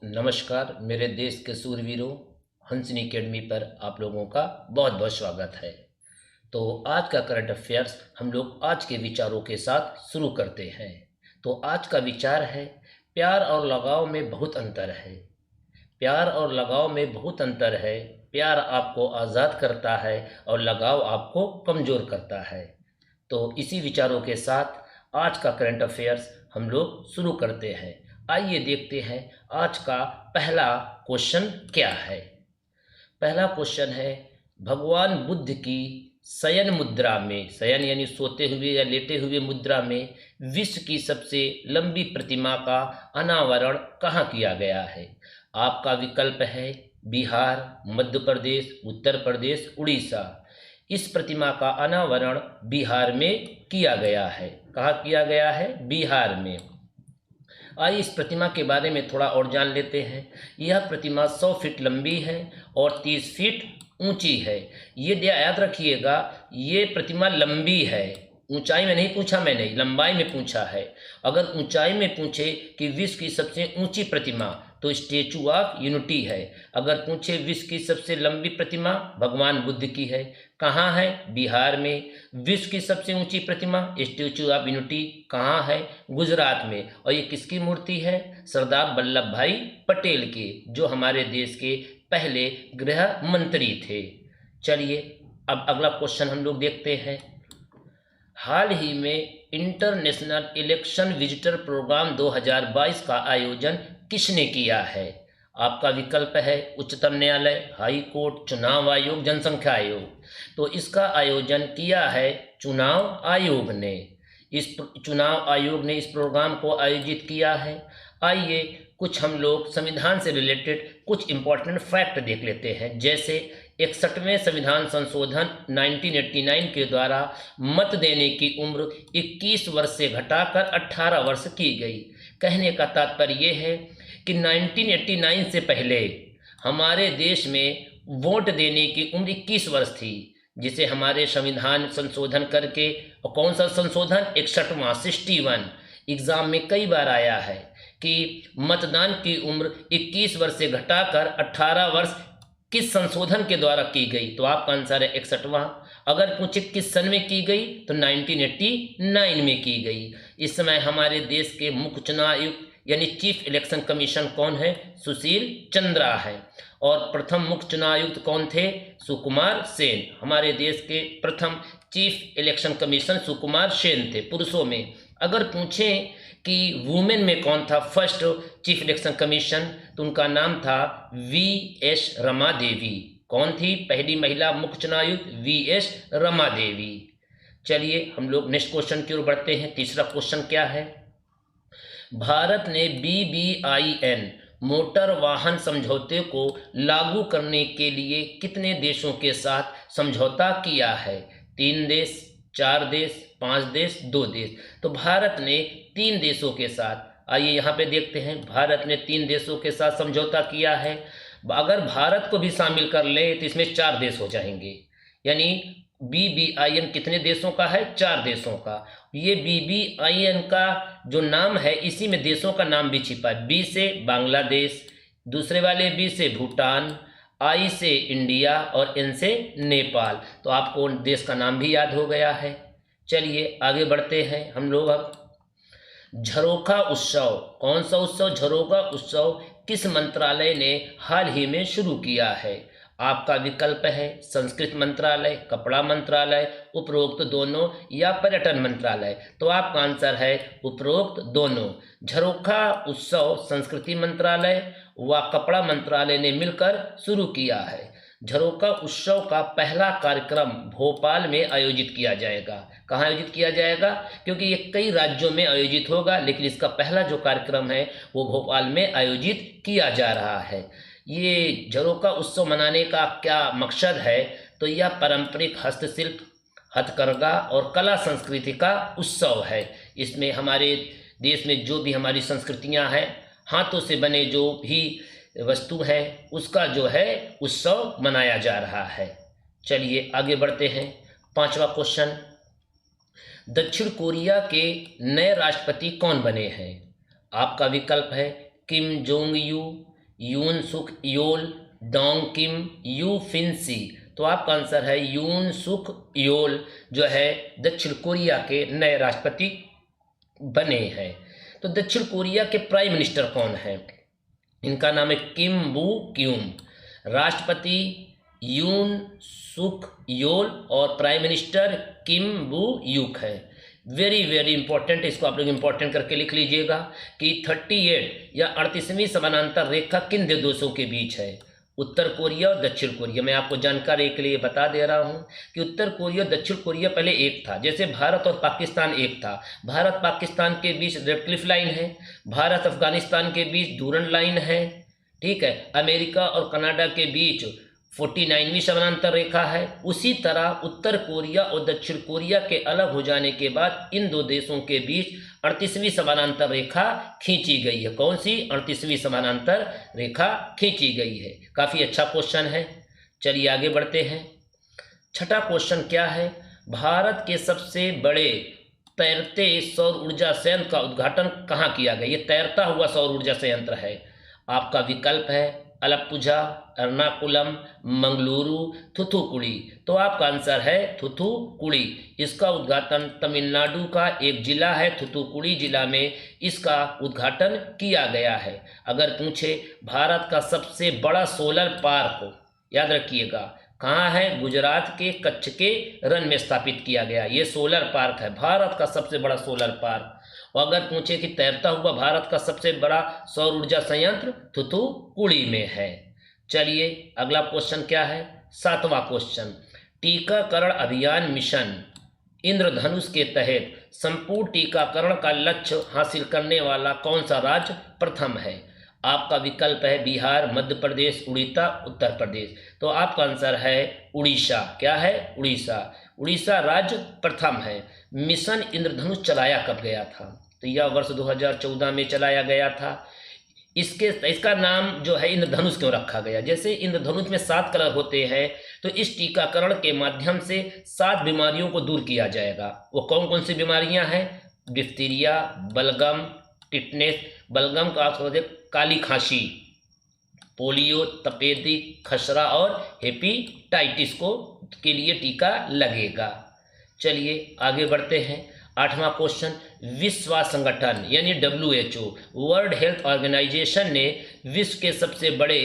नमस्कार मेरे देश के सूरवीरों। हंसनी एकेडमी पर आप लोगों का बहुत बहुत स्वागत है। तो आज का करंट अफेयर्स हम लोग आज के विचारों के साथ शुरू करते हैं। तो आज का विचार है, प्यार और लगाव में बहुत अंतर है। प्यार और लगाव में बहुत अंतर है। प्यार आपको आज़ाद करता है और लगाव आपको कमज़ोर करता है। तो इसी विचारों के साथ आज का करंट अफेयर्स हम लोग शुरू करते हैं। आइए देखते हैं आज का पहला क्वेश्चन क्या है। पहला क्वेश्चन है, भगवान बुद्ध की शयन मुद्रा में, शयन यानी सोते हुए या लेटे हुए मुद्रा में, विश्व की सबसे लंबी प्रतिमा का अनावरण कहाँ किया गया है। आपका विकल्प है बिहार, मध्य प्रदेश, उत्तर प्रदेश, उड़ीसा। इस प्रतिमा का अनावरण बिहार में किया गया है। कहाँ किया गया है? बिहार में। आइए इस प्रतिमा के बारे में थोड़ा और जान लेते हैं। यह प्रतिमा 100 फीट लंबी है और 30 फीट ऊंची है। ये याद रखिएगा, ये प्रतिमा लंबी है, ऊंचाई में नहीं पूछा मैंने, लंबाई में पूछा है। अगर ऊंचाई में पूछे कि विश्व की सबसे ऊंची प्रतिमा तो स्टेचू ऑफ यूनिटी है। अगर पूछे विश्व की सबसे लंबी प्रतिमा, भगवान बुद्ध की है। कहाँ है? बिहार में। विश्व की सबसे ऊंची प्रतिमा स्टेचू ऑफ यूनिटी कहाँ है? गुजरात में। और ये किसकी मूर्ति है? सरदार वल्लभ भाई पटेल की, जो हमारे देश के पहले गृह मंत्री थे। चलिए अब अगला क्वेश्चन हम लोग देखते हैं। हाल ही में इंटरनेशनल इलेक्शन विजिटर प्रोग्राम 2022 का आयोजन किसने किया है? आपका विकल्प है उच्चतम न्यायालय, हाई कोर्ट, चुनाव आयोग, जनसंख्या आयोग। तो इसका आयोजन किया है चुनाव आयोग ने। इस चुनाव आयोग ने इस प्रोग्राम को आयोजित किया है। आइए कुछ हम लोग संविधान से रिलेटेड कुछ इंपॉर्टेंट फैक्ट देख लेते हैं। जैसे 61वें संविधान संशोधन 1989 के द्वारा मत देने की उम्र 21 वर्ष से घटाकर 18 वर्ष की गई। कहने का तात्पर्य यह है कि 1989 से पहले हमारे देश में वोट देने की उम्र 21 वर्ष थी, जिसे हमारे संविधान संशोधन करके, और कौन सा संशोधन? 61वां, 61। एग्जाम में कई बार आया है कि मतदान की उम्र 21 वर्ष से घटाकर 18 वर्ष किस संशोधन के द्वारा की गई? तो आपका आंसर है 61वां। अगर पूछे किस सन में की गई तो 1989 में की गई। इस समय हमारे देश के मुख्य चुनाव आयुक्त यानी चीफ इलेक्शन कमीशन कौन है? सुशील चंद्रा है। और प्रथम मुख्य चुनाव आयुक्त कौन थे? सुकुमार सेन। हमारे देश के प्रथम chief election commission Sukumar Sen थे, पुरुषों में। अगर पूछें कि वुमेन में कौन था फर्स्ट चीफ इलेक्शन कमीशन, तो उनका नाम था वी.एस. रमा देवी। कौन थी पहली महिला मुख्य चुनाव आयुक्त? वी.एस. रमा देवी। चलिए हम लोग नेक्स्ट क्वेश्चन की ओर बढ़ते हैं। तीसरा क्वेश्चन क्या है? भारत ने BBIN मोटर वाहन समझौते को लागू करने के लिए कितने देशों के साथ समझौता किया है? 3 देश, 4 देश, 5 देश, 2 देश। तो भारत ने 3 देशों के साथ, आइए यहाँ पे देखते हैं, भारत ने 3 देशों के साथ समझौता किया है। अगर भारत को भी शामिल कर ले तो इसमें 4 देश हो जाएंगे। यानी BBIN कितने देशों का है? 4 देशों का। ये BBIN का जो नाम है, इसी में देशों का नाम भी छिपा है। B से बांग्लादेश, दूसरे वाले B से भूटान, I से इंडिया और N से नेपाल। तो आपको देश का नाम भी याद हो गया है। चलिए आगे बढ़ते हैं हम लोग। अब झरोखा उत्सव, कौन सा उत्सव? झरोखा उत्सव किस मंत्रालय ने हाल ही में शुरू किया है? आपका विकल्प है संस्कृति मंत्रालय, कपड़ा मंत्रालय, उपरोक्त दोनों या पर्यटन मंत्रालय। तो आपका आंसर है उपरोक्त दोनों। झरोखा उत्सव संस्कृति मंत्रालय व कपड़ा मंत्रालय ने मिलकर शुरू किया है। झरोखा उत्सव का पहला कार्यक्रम भोपाल में आयोजित किया जाएगा। कहाँ आयोजित किया जाएगा? क्योंकि ये कई राज्यों में आयोजित होगा, लेकिन इसका पहला जो कार्यक्रम है वो भोपाल में आयोजित किया जा रहा है। ये झरोखा उत्सव मनाने का क्या मकसद है? तो यह पारंपरिक हस्तशिल्प, हथकरघा और कला संस्कृति का उत्सव है। इसमें हमारे देश में जो भी हमारी संस्कृतियां हैं, हाथों से बने जो भी वस्तु है, उसका जो है उत्सव मनाया जा रहा है। चलिए आगे बढ़ते हैं। 5वां क्वेश्चन, दक्षिण कोरिया के नए राष्ट्रपति कौन बने हैं? आपका विकल्प है Kim Jong Yu, Yoon Suk Yeol, Dong Kim, Yu Fin सी। तो आपका आंसर है यून सुक योल जो है दक्षिण कोरिया के नए राष्ट्रपति बने हैं। तो दक्षिण कोरिया के प्राइम मिनिस्टर कौन है? इनका नाम है किम बू क्यूम। राष्ट्रपति यून सुक योल और प्राइम मिनिस्टर किम बू यूक है। वेरी वेरी इंपॉर्टेंट, इसको आप लोग इंपॉर्टेंट करके लिख लीजिएगा कि 38 या 38वीं समानांतर रेखा किन दो देशों के बीच है? उत्तर कोरिया और दक्षिण कोरिया। मैं आपको जानकारी के लिए बता दे रहा हूं कि उत्तर कोरिया और दक्षिण कोरिया पहले एक था, जैसे भारत और पाकिस्तान एक था। भारत पाकिस्तान के बीच रेड क्लिफ लाइन है, भारत अफगानिस्तान के बीच डूरन लाइन है, ठीक है। अमेरिका और कनाडा के बीच 49वीं समानांतर रेखा है। उसी तरह उत्तर कोरिया और दक्षिण कोरिया के अलग हो जाने के बाद इन दो देशों के बीच 38वीं समानांतर रेखा खींची गई है। कौन सी 38वीं समानांतर रेखा खींची गई है? काफ़ी अच्छा क्वेश्चन है। चलिए आगे बढ़ते हैं। छठा क्वेश्चन क्या है? भारत के सबसे बड़े तैरते सौर ऊर्जा संयंत्र का उद्घाटन कहाँ किया गया? ये तैरता हुआ सौर ऊर्जा संयंत्र है। आपका विकल्प है अलप्पुझा, एर्नाकुलम, मंगलुरु, थूथुकुडी। तो आपका आंसर है थूथुकुडी। इसका उद्घाटन तमिलनाडु का एक जिला है थूथुकुडी जिला में इसका उद्घाटन किया गया है। अगर पूछे भारत का सबसे बड़ा सोलर पार्क, याद रखिएगा कहाँ है? गुजरात के कच्छ के रण में स्थापित किया गया ये सोलर पार्क है, भारत का सबसे बड़ा सोलर पार्क। और अगर पूछे कि तैरता हुआ भारत का सबसे बड़ा सौर ऊर्जा संयंत्र थूथुकुडी में है। चलिए अगला क्वेश्चन क्या है? सातवां क्वेश्चन, टीकाकरण अभियान मिशन इंद्रधनुष के तहत संपूर्ण टीकाकरण का लक्ष्य हासिल करने वाला कौन सा राज्य प्रथम है? आपका विकल्प है बिहार, मध्य प्रदेश, उड़ीसा, उत्तर प्रदेश। तो आपका आंसर है उड़ीसा। क्या है? उड़ीसा। उड़ीसा राज्य प्रथम है। मिशन इंद्रधनुष चलाया कब गया था? तो यह वर्ष 2014 में चलाया गया था। इसका नाम जो है इंद्रधनुष क्यों रखा गया? जैसे इंद्रधनुष में 7 कलर होते हैं, तो इस टीकाकरण के माध्यम से 7 बीमारियों को दूर किया जाएगा। वो कौन कौन सी बीमारियां हैं? डिप्थीरिया, बलगम, टिटनेस, बलगम का आप काली खांसी, पोलियो, तपेदिक, खसरा और हेपेटाइटिस को के लिए टीका लगेगा। चलिए आगे बढ़ते हैं। 8वां क्वेश्चन, विश्व स्वास्थ्य संगठन यानी WHO वर्ल्ड हेल्थ ऑर्गेनाइजेशन ने विश्व के सबसे बड़े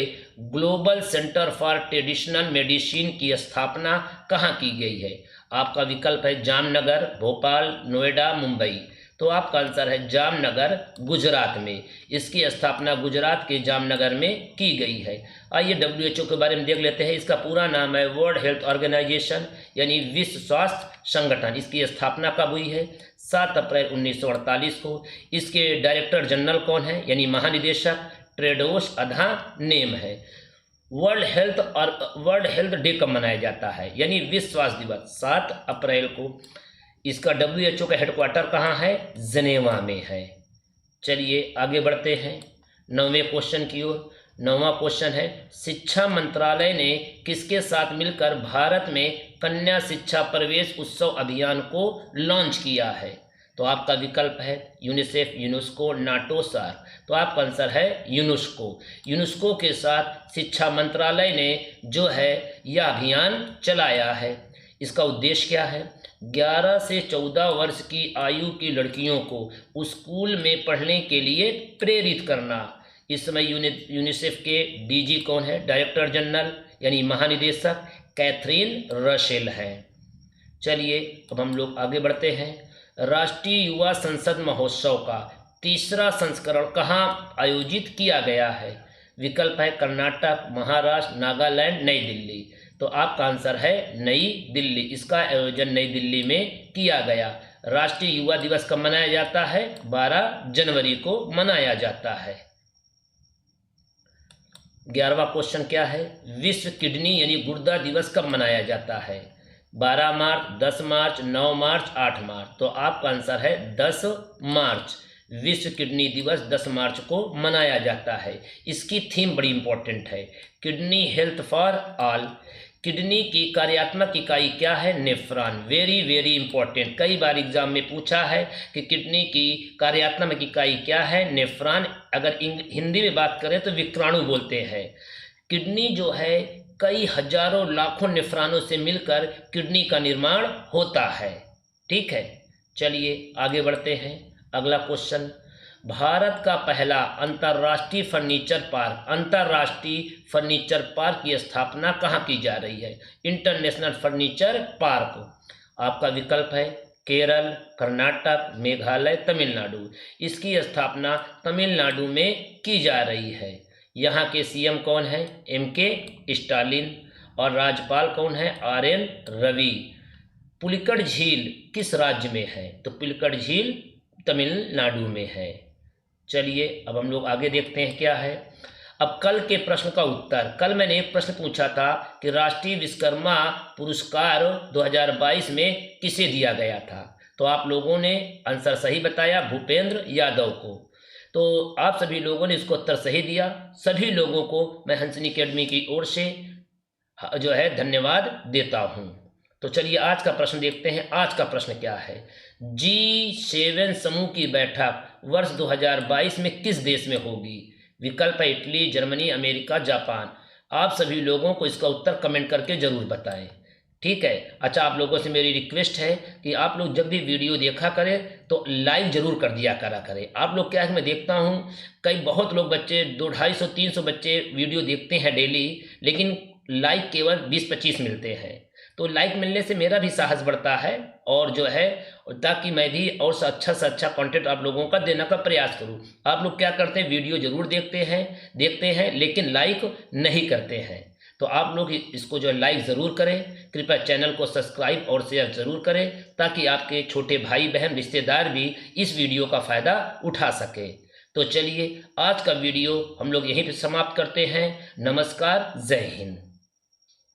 global centre for traditional medicine की स्थापना कहाँ की गई है? आपका विकल्प है जामनगर, भोपाल, नोएडा, मुंबई। तो आपका आंसर है जामनगर, गुजरात में। इसकी स्थापना गुजरात के जामनगर में की गई है। आइए WHO के बारे में देख लेते हैं। इसका पूरा नाम है वर्ल्ड हेल्थ ऑर्गेनाइजेशन यानी विश्व स्वास्थ्य संगठन। इसकी स्थापना कब हुई है? 7 अप्रैल 1948 को। इसके डायरेक्टर जनरल कौन है यानी महानिदेशक? टेड्रोस अधानोम है। वर्ल्ड हेल्थ डे कब मनाया जाता है यानी विश्व स्वास्थ्य दिवस? 7 अप्रैल को। इसका WHO का हेडक्वार्टर कहाँ है? जनेवा में है। चलिए आगे बढ़ते हैं 9वें क्वेश्चन की ओर। 9वां क्वेश्चन है, शिक्षा मंत्रालय ने किसके साथ मिलकर भारत में कन्या शिक्षा प्रवेश उत्सव अभियान को लॉन्च किया है? तो आपका विकल्प है यूनिसेफ, यूनेस्को, नाटो, सार। तो आपका आंसर है यूनेस्को। यूनेस्को के साथ शिक्षा मंत्रालय ने जो है यह अभियान चलाया है। इसका उद्देश्य क्या है? 11 से 14 वर्ष की आयु की लड़कियों को स्कूल में पढ़ने के लिए प्रेरित करना। इस समय यूनिसेफ के DG कौन है? डायरेक्टर जनरल यानी महानिदेशक कैथरीन रसेल है। चलिए अब हम लोग आगे बढ़ते हैं। राष्ट्रीय युवा संसद महोत्सव का 3रा संस्करण कहाँ आयोजित किया गया है? विकल्प है कर्नाटक, महाराष्ट्र, नागालैंड, नई दिल्ली। तो आपका आंसर है नई दिल्ली। इसका आयोजन नई दिल्ली में किया गया। राष्ट्रीय युवा दिवस कब मनाया जाता है? 12 जनवरी को मनाया जाता है। 11वां क्वेश्चन क्या है? विश्व किडनी यानी गुर्दा दिवस कब मनाया जाता है? 12 मार्च, 10 मार्च, 9 मार्च, 8 मार्च। तो आपका आंसर है 10 मार्च। विश्व किडनी दिवस 10 मार्च को मनाया जाता है। इसकी थीम बड़ी इंपॉर्टेंट है, kidney health for all. Kidney की कार्यात्मक इकाई क्या है? नेफ्रॉन। वेरी वेरी इंपॉर्टेंट, कई बार एग्जाम में पूछा है कि किडनी की कार्यात्मक इकाई क्या है? नेफ्रॉन। अगर हिंदी में बात करें तो विक्राणु बोलते हैं। किडनी जो है कई हजारों लाखों नेफ्रॉनों से मिलकर किडनी का निर्माण होता है। ठीक है, चलिए आगे बढ़ते हैं। अगला क्वेश्चन, भारत का पहला अंतर्राष्ट्रीय फर्नीचर पार्क की स्थापना कहाँ की जा रही है? International furniture park. आपका विकल्प है केरल, कर्नाटक, मेघालय, तमिलनाडु। इसकी स्थापना तमिलनाडु में की जा रही है। यहाँ के सीएम कौन है? MK Stalin. और राज्यपाल कौन है? RN रवि। पुलिकट झील किस राज्य में है? तो पुलिकट झील तमिलनाडु में है। चलिए अब हम लोग आगे देखते हैं क्या है। अब कल के प्रश्न का उत्तर, कल मैंने एक प्रश्न पूछा था कि राष्ट्रीय विश्वकर्मा पुरस्कार 2022 में किसे दिया गया था? तो आप लोगों ने आंसर सही बताया, भूपेंद्र यादव को। तो आप सभी लोगों ने इसको उत्तर सही दिया। सभी लोगों को मैं हंसनी अकेडमी की ओर से जो है धन्यवाद देता हूँ। तो चलिए आज का प्रश्न देखते हैं। आज का प्रश्न क्या है? G7 समूह की बैठक वर्ष 2022 में किस देश में होगी? विकल्प है इटली, जर्मनी, अमेरिका, जापान। आप सभी लोगों को इसका उत्तर कमेंट करके जरूर बताएं। ठीक है। अच्छा, आप लोगों से मेरी रिक्वेस्ट है कि आप लोग जब भी वीडियो देखा करें तो लाइक जरूर कर दिया करें। आप लोग क्या है, मैं देखता हूँ कई बहुत लोग बच्चे 200-250-300 बच्चे वीडियो देखते हैं डेली, लेकिन लाइक केवल 20-25 मिलते हैं। तो लाइक मिलने से मेरा भी साहस बढ़ता है और जो है ताकि मैं भी और से अच्छा कंटेंट आप लोगों का देने का प्रयास करूं। आप लोग क्या करते हैं, वीडियो जरूर देखते हैं लेकिन लाइक नहीं करते हैं। तो आप लोग इसको जो है लाइक ज़रूर करें। कृपया चैनल को सब्सक्राइब और शेयर ज़रूर करें ताकि आपके छोटे भाई बहन रिश्तेदार भी इस वीडियो का फ़ायदा उठा सके। तो चलिए आज का वीडियो हम लोग यहीं पर समाप्त करते हैं। नमस्कार, जय हिंद।